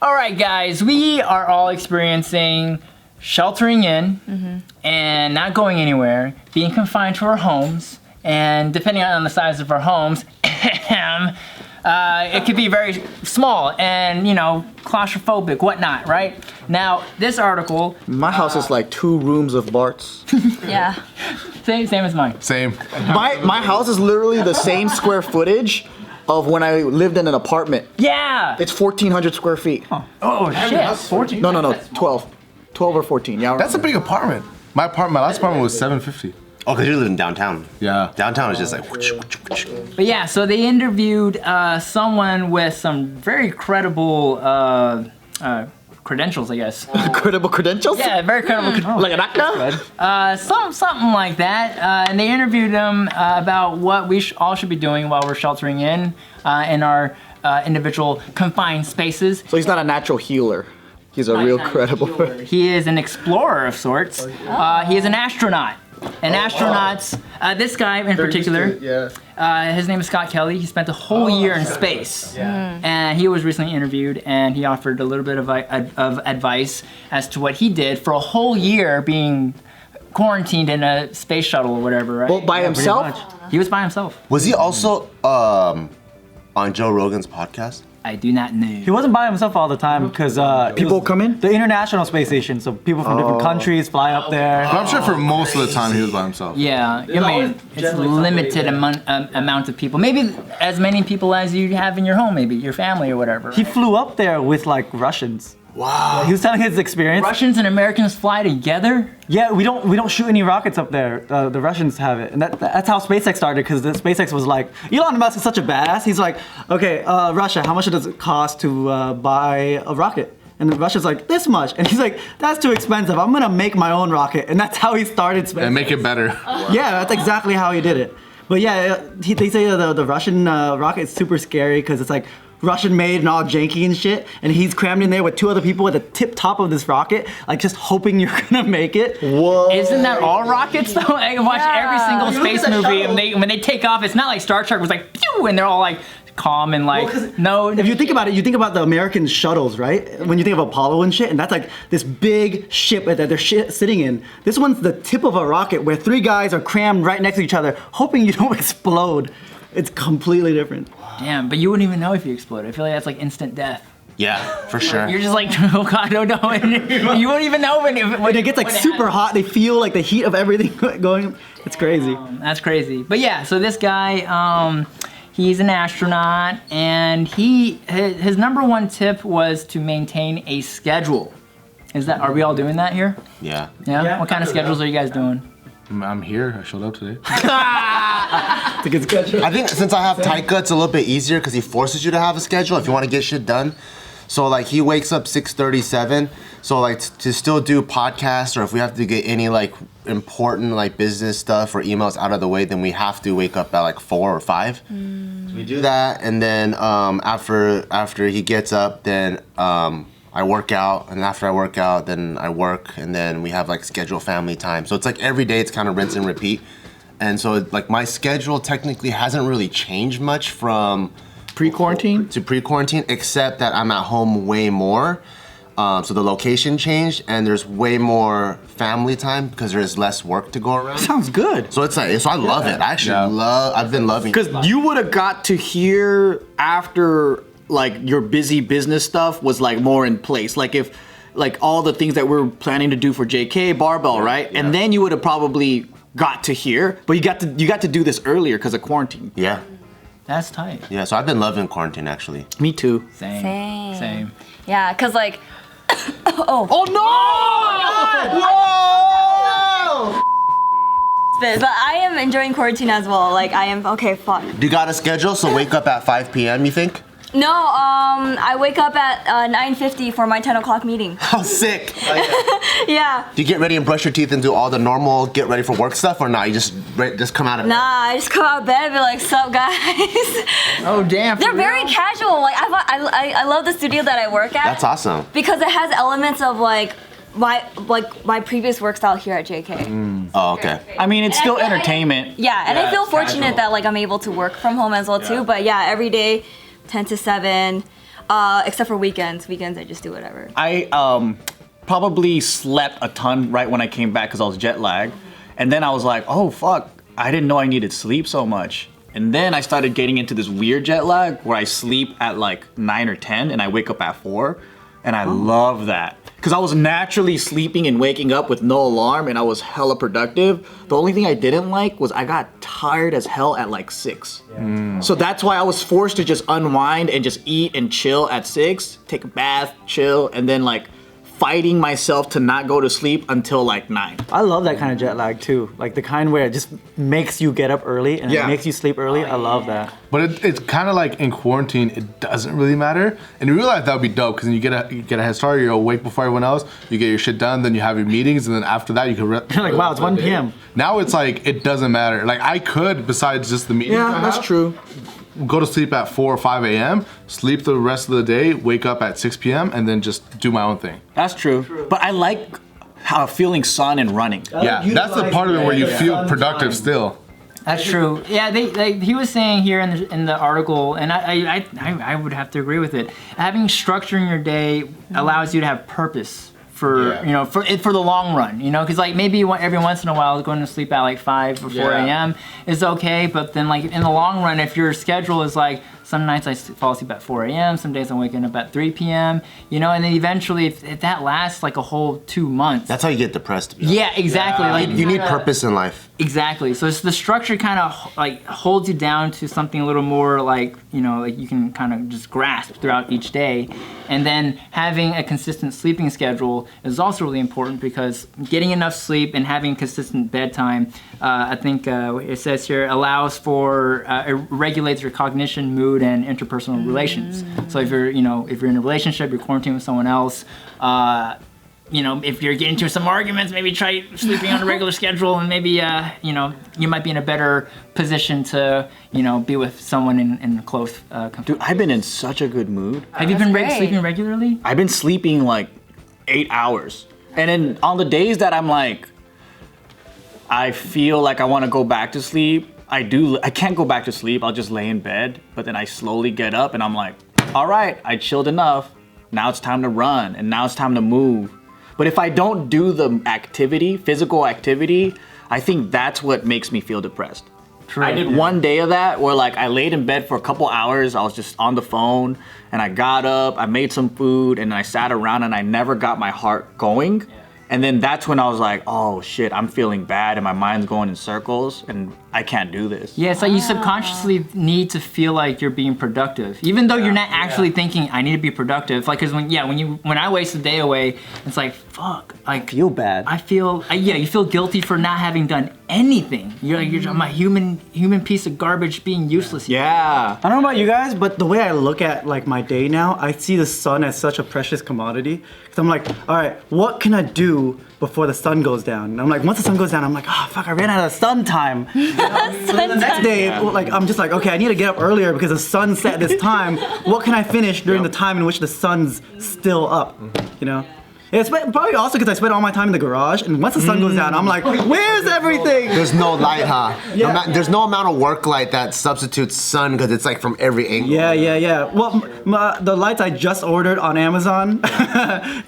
All right, guys, we are all experiencing sheltering in and not going anywhere, being confined to our homes, and depending on the size of our homes, it could be very small and, claustrophobic, whatnot, right? Now, this article... My house is like 2 rooms of Bart's. Yeah. Same as mine. Same. My house is literally the same square footage of when I lived in an apartment. Yeah! It's 1,400 square feet. Oh, shit. 14? No, 12. 12 or 14, yeah. That's a big apartment. My last apartment was $750. Oh, because you're living downtown. Yeah. Downtown is just like... But yeah, so they interviewed someone with some very credible credentials, I guess. Credible credentials? Yeah, very credible credentials. Like an actor? Something like that. And they interviewed him about what we all should be doing while we're sheltering in our individual confined spaces. So he's not a natural healer. He's a real credible... He is an explorer of sorts. He is an astronaut. And astronauts, this guy in particular, his name is Scott Kelly. He spent a whole year in space. Yeah. And he was recently interviewed, and he offered a little bit of advice as to what he did for a whole year being quarantined in a space shuttle or whatever, right? Well, by himself? He was by himself. Was he also on Joe Rogan's podcast? I do not know. He wasn't by himself all the time because people come in? The International Space Station, so people from different countries fly up there. But I'm sure for most of the time he was by himself. Yeah, I mean, it's a limited amount of people. Maybe as many people as you have in your home, maybe your family or whatever. He flew up there with like Russians. Wow. He was telling his experience. Russians and Americans fly together? Yeah, we don't shoot any rockets up there. The Russians have it, and that's how SpaceX started. Because the SpaceX was like, Elon Musk is such a badass. He's like, okay, Russia, how much does it cost to buy a rocket? And Russia's like, this much. And he's like, that's too expensive. I'm gonna make my own rocket. And that's how he started SpaceX. And make it better. Yeah, that's exactly how he did it. But yeah, they say the Russian rocket is super scary because it's like Russian made and all janky and shit, and he's crammed in there with 2 other people at the tip top of this rocket, like just hoping you're gonna make it. Whoa. Isn't that all rockets though? I watch every single space movie, and when they take off, it's not like Star Trek was like pew, and they're all like calm and like no. If you think about it, you think about the American shuttles, right? When you think of Apollo and shit, and that's like this big ship that they're sitting in. This one's the tip of a rocket where 3 guys are crammed right next to each other, hoping you don't explode. It's completely different. Damn, but you wouldn't even know if you exploded. I feel like that's like instant death. Yeah, for sure. You're just like, oh god, oh no. You won't even know when it gets like super hot, they feel like the heat of everything going. It's crazy. That's crazy. But yeah, so this guy, he's an astronaut, and his number 1 tip was to maintain a schedule. Are we all doing that here? Yeah. Yeah? What kind of schedules are you guys doing? I'm here. I showed up today. It's a good schedule. I think since I have Taika, it's a little bit easier because he forces you to have a schedule if you want to get shit done. So like he wakes up 6:37. So like to still do podcasts, or if we have to get any like important like business stuff or emails out of the way, then we have to wake up at like 4 or 5. So we do that, and then after he gets up, then I work out, and after I work out, then I work, and then we have like scheduled family time. So it's like every day it's kind of rinse and repeat. And so like my schedule technically hasn't really changed much from pre-quarantine to pre-quarantine, except that I'm at home way more. So the location changed, and there's way more family time because there's less work to go around. Sounds good. So it's like, so I love it. I actually I've been loving it. Because you would have got to hear after like your busy business stuff was like more in place. Like if like all the things that we're planning to do for JK Barbell, right? Yeah. And then you would have probably got to hear, but you got to do this earlier because of quarantine. Yeah. That's tight. Yeah, so I've been loving quarantine actually. Me too. Same. Yeah, cause like, oh no! Whoa! But I am enjoying quarantine as well. Like I am, okay, fuck. Do you got a schedule? So wake up at 5 p.m. you think? No, I wake up at 9:50 for my 10 o'clock meeting. How sick! Yeah. Do you get ready and brush your teeth and do all the normal get ready for work stuff, or not? You just come out of Nah, I just come out of bed and be like, sup guys? Oh damn. They're very casual. Like I love the studio that I work at. That's awesome. Because it has elements of like my previous work style here at JK. Oh, okay. I mean, it's still entertainment. Yeah, and I feel fortunate that like I'm able to work from home as well too. But yeah, every day, 10 to 7. except for weekends. Weekends I just do whatever. I probably slept a ton right when I came back because I was jet lagged. And then I was like, oh fuck, I didn't know I needed sleep so much. And then I started getting into this weird jet lag where I sleep at like 9 or 10 and I wake up at 4. And I love that. Because I was naturally sleeping and waking up with no alarm and I was hella productive. The only thing I didn't like was I got tired as hell at like 6. So that's why I was forced to just unwind and just eat and chill at 6, take a bath, chill, and then like fighting myself to not go to sleep until like 9. I love that kind of jet lag too. Like the kind where it just makes you get up early and it makes you sleep early. I love that. But it's kind of like in quarantine, it doesn't really matter. And you realize that would be dope because then you get a head start. You're awake before everyone else. You get your shit done. Then you have your meetings, and then after that, you can. You're like, wow, it's 1 p.m. Now it's like it doesn't matter. Like I could, besides just the meetings. Yeah, that's true. Go to sleep at 4 or 5 a.m., sleep the rest of the day, wake up at 6 p.m., and then just do my own thing. That's true. But I like how feeling sun and running. Yeah, that's the part of it where you feel productive still. That's true. Yeah, he was saying here in the article, and I would have to agree with it. Having structure in your day allows you to have purpose for for the long run, because like maybe every once in a while going to sleep at like 5 or 4 a.m. is okay, but then like in the long run, if your schedule is like some nights I fall asleep at 4 a.m., some days I'm waking up at 3 p.m., and then eventually if that lasts like a whole 2 months. That's how you get depressed. Yeah, exactly. Yeah. Like you need purpose in life. Exactly. So it's the structure kind of like holds you down to something a little more like, like you can kind of just grasp throughout each day. And then having a consistent sleeping schedule is also really important because getting enough sleep and having consistent bedtime, I think it says here, allows for, it regulates your cognition, mood, and interpersonal relations. So if you're in a relationship, you're quarantined with someone else, if you're getting into some arguments, maybe try sleeping on a regular schedule, and maybe you might be in a better position to be with someone in close company. Dude, I've been in such a good mood. Have you been sleeping regularly? I've been sleeping like 8 hours, and then on the days that I'm like, I feel like I want to go back to sleep. I can't go back to sleep. I'll just lay in bed, but then I slowly get up and I'm like, all right, I chilled enough. Now it's time to run, and now it's time to move. But if I don't do the activity, physical activity, I think that's what makes me feel depressed. True. I did one day of that where like I laid in bed for a couple hours. I was just on the phone and I got up, I made some food, and I sat around and I never got my heart going. Yeah. And then that's when I was like, oh shit, I'm feeling bad and my mind's going in circles and I can't do this. Yeah, it's like you subconsciously need to feel like you're being productive, even though you're not actually thinking I need to be productive. Like, cause when I waste a day away, it's like fuck. Like feel bad. I feel you feel guilty for not having done anything. I'm a human piece of garbage being useless. Yeah. I don't know about you guys, but the way I look at like my day now, I see the sun as such a precious commodity. Cause I'm like, all right, what can I do before the sun goes down? And I'm like, once the sun goes down, I'm like, oh fuck, I ran out of sun time. So the next day, like I'm just like, okay, I need to get up earlier because the sun set this time. What can I finish during the time in which the sun's still up? Yeah, it's probably also because I spent all my time in the garage, and once the sun goes down, I'm like, where's everything? There's no light, huh? Yeah. There's no amount of work light that substitutes sun because it's like from every angle. Yeah. Well, the lights I just ordered on Amazon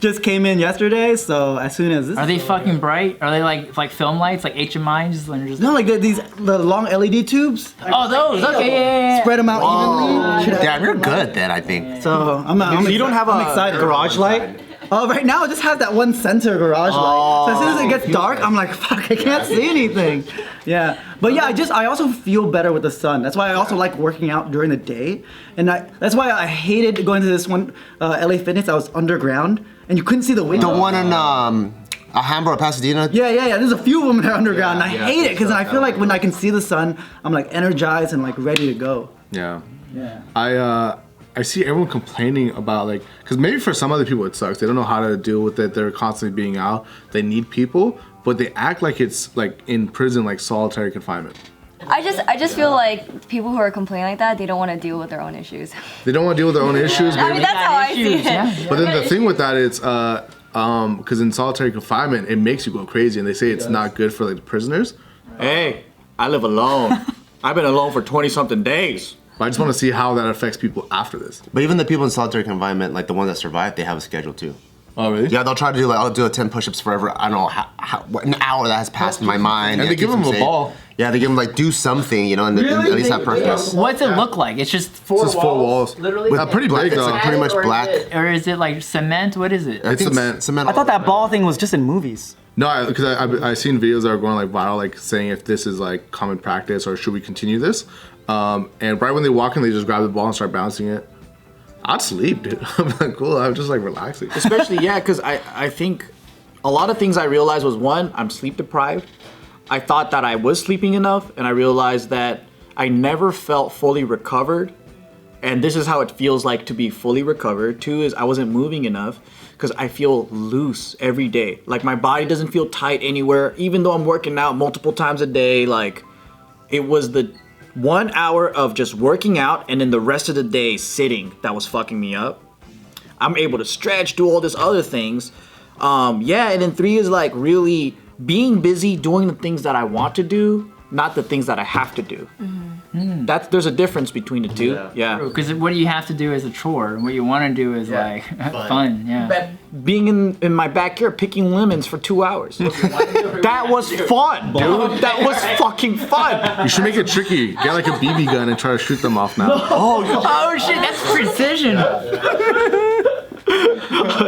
just came in yesterday, so as soon as this... Are they fucking bright? Are they like film lights, like HMI? No, like the long LED tubes. Oh, those, okay, yeah. Spread them out evenly. Damn, you're good then, I think. So you don't have a garage light? Oh, right now it just has that one center garage light. So as soon as it gets dark, I'm like, fuck, I can't see anything. Yeah, but yeah, I also feel better with the sun. That's why I also like working out during the day, and that's why I hated going to this one LA Fitness. I was underground, and you couldn't see the window. The one in Alhambra or Pasadena? Yeah. There's a few of them that are underground, and I hate it because I feel like when I can see the sun, I'm like energized and like ready to go. Yeah. I see everyone complaining about like, because maybe for some other people it sucks. They don't know how to deal with it. They're constantly being out. They need people, but they act like it's like in prison, like solitary confinement. I just feel like people who are complaining like that, they don't want to deal with their own issues. They don't want to deal with their own issues. I mean, that's how I see it. Yeah. But then the thing with that is, because in solitary confinement, it makes you go crazy, and they say it's not good for like the prisoners. Hey, I live alone. I've been alone for 20-something days. But I just want to see how that affects people after this. But even the people in solitary confinement, like the ones that survive, they have a schedule too. Oh, really? Yeah, they'll try to do like, I'll do a 10 push-ups forever. I don't know what an hour that has passed in my mind. And they give them a ball. Yeah, they give them like do something, you know, and at least have purpose. What's it look like? It's just It's just 4 walls. Literally? With pretty Black, big it's though. like pretty much black. Or is it like cement? What is it? I think cement. I thought that ball thing was just in movies. No, because I seen videos that are going like viral, like saying if this is like common practice or should we continue this. And right when they walk in, they just grab the ball and start bouncing it. I'd sleep, dude. I'm like, cool. I'm just like relaxing. Especially, yeah, because I think a lot of things I realized was one, I'm sleep deprived. I thought that I was sleeping enough, and I realized that I never felt fully recovered. And this is how it feels like to be fully recovered. Two is I wasn't moving enough because I feel loose every day. Like my body doesn't feel tight anywhere, even though I'm working out multiple times a day. Like it was the 1 hour of just working out and then the rest of the day sitting that was fucking me up. I'm able to stretch, do all this other things. Yeah, and then 3 is like really being busy doing the things that I want to do, not the things that I have to do. There's a difference between the two. Yeah. Because what you have to do is a chore, and what you want to do is like fun. Yeah. But being in my backyard picking lemons for 2 hours. That was fun, dude. That was fucking fun. You should make it tricky. Get like a BB gun and try to shoot them off now. Oh shit, that's precision.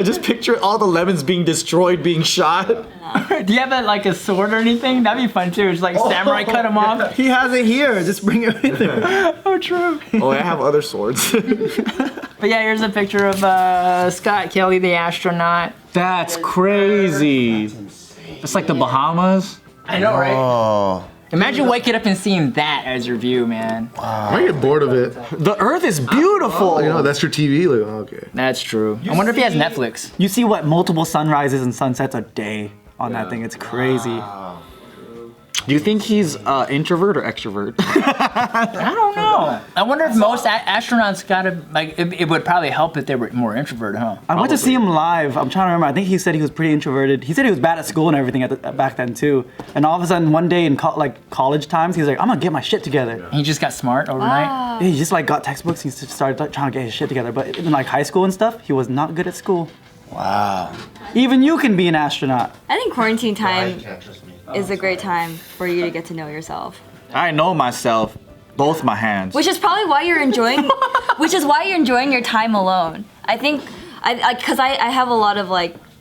Just picture all the lemons being destroyed, being shot. Do you have a sword or anything? That'd be fun too. It's like samurai cut them off. He has it here. Just bring it with him. Oh, true. Oh, I have other swords. But yeah, here's a picture of Scott Kelly, the astronaut. That's crazy. It's like the Bahamas. I know, right? Oh. Imagine waking up and seeing that as your view, man. I might get bored of it. The Earth is beautiful. You know, that's your TV. Like, okay. That's true. I wonder if he has Netflix. You see what multiple sunrises and sunsets a day on that thing. It's crazy. Do you think he's introvert or extrovert? I don't know. I wonder if most astronauts gotta it would probably help if they were more introverted, huh? I went to see him live. I'm trying to remember. I think he said he was pretty introverted. He said he was bad at school and everything back then too. And all of a sudden, one day in college times, he's like, "I'm gonna get my shit together." He just got smart overnight. He just got textbooks. He started trying to get his shit together. But in high school and stuff, he was not good at school. Wow. Even you can be an astronaut. I think quarantine time is a great time for you to get to know yourself. I know myself. Both my hands. Which is probably why you're enjoying. Which is why you're enjoying your time alone. I think, because I have a lot of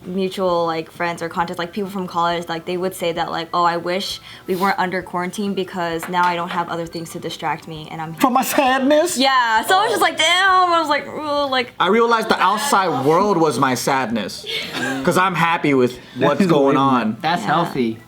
mutual friends or contacts, people from college. They would say that oh, I wish we weren't under quarantine because now I don't have other things to distract me and I'm. From my sadness? Yeah. So I was just like, damn. I was like, ugh, I realized the outside world was my sadness. Because I'm happy with what's going on. That's healthy.